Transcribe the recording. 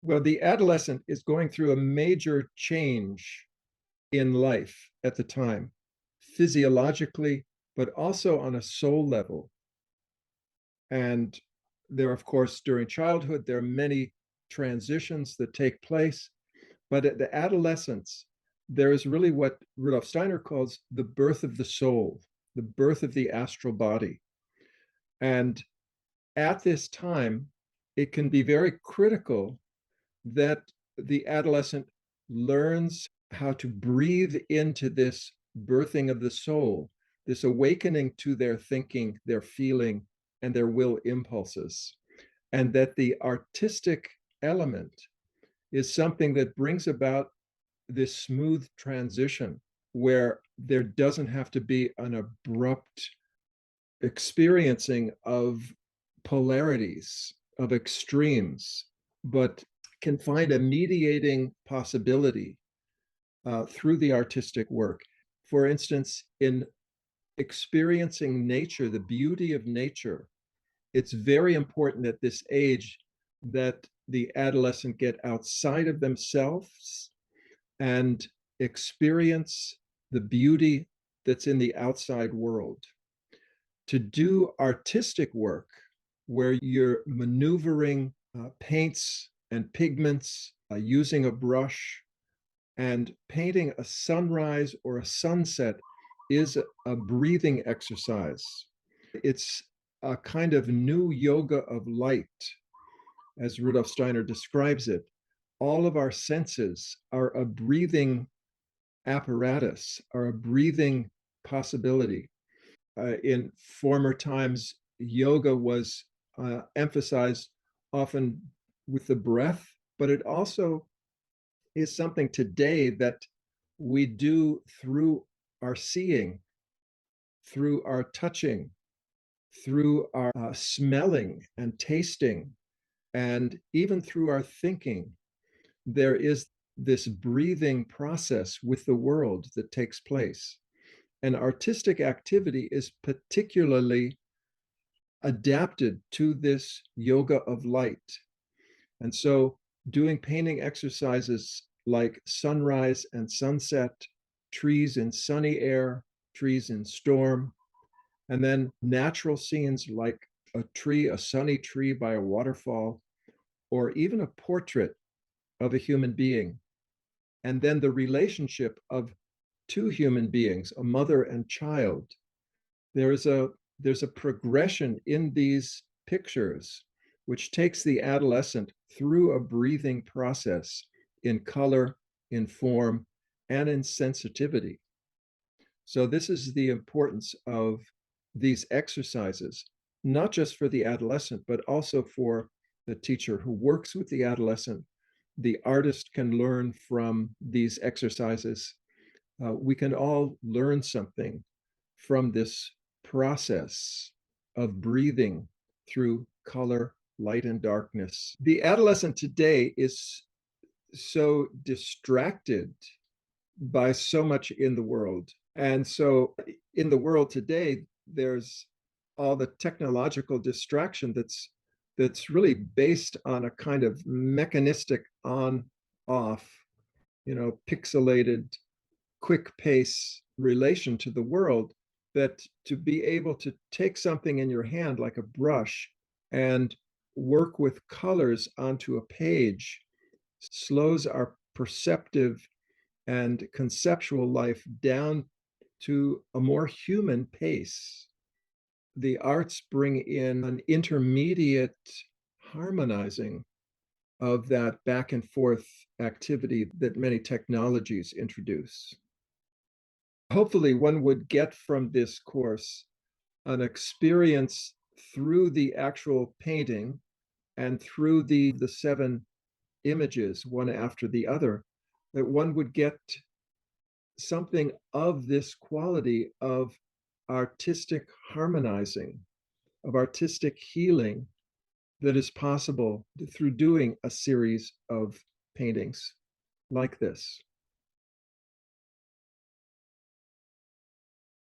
Well, the adolescent is going through a major change in life at the time, physiologically, but also on a soul level. And there, of course, during childhood, there are many transitions that take place. But at the adolescence, there is really what Rudolf Steiner calls the birth of the soul, the birth of the astral body. And at this time, it can be very critical that the adolescent learns how to breathe into this birthing of the soul, this awakening to their thinking, their feeling, and their will impulses. And that the artistic element is something that brings about this smooth transition where there doesn't have to be an abrupt experiencing of polarities, of extremes, but can find a mediating possibility through the artistic work. For instance, in experiencing nature, the beauty of nature, it's very important at this age that the adolescent get outside of themselves and experience the beauty that's in the outside world. To do artistic work where you're maneuvering paints and pigments, using a brush, and painting a sunrise or a sunset is a breathing exercise. It's a kind of new yoga of light, as Rudolf Steiner describes it. All of our senses are a breathing apparatus, are a breathing possibility. In former times, yoga was emphasized often with the breath, but it also is something today that we do through our seeing, through our touching, through our smelling and tasting, and even through our thinking. There is this breathing process with the world that takes place. And artistic activity is particularly adapted to this yoga of light. And so doing painting exercises like sunrise and sunset, trees in sunny air, trees in storm, and then natural scenes like a tree, a sunny tree by a waterfall, or even a portrait of a human being. And then the relationship of two human beings, a mother and child. There's a there's a progression in these pictures which takes the adolescent through a breathing process in color, in form, and in sensitivity. So this is the importance of these exercises, not just for the adolescent, but also for the teacher who works with the adolescent. The artist can learn from these exercises. We can all learn something from this process of breathing through color, light, and darkness. The adolescent today is so distracted by so much in the world. And so in the world today, there's all the technological distraction that's really based on a kind of mechanistic on off, pixelated, quick pace relation to the world, that to be able to take something in your hand like a brush and work with colors onto a page slows our perceptive and conceptual life down to a more human pace. The arts bring in an intermediate harmonizing of that back and forth activity that many technologies introduce. Hopefully, one would get from this course an experience through the actual painting and through the seven images, one after the other, that one would get something of this quality of artistic harmonizing, of artistic healing that is possible through doing a series of paintings like this.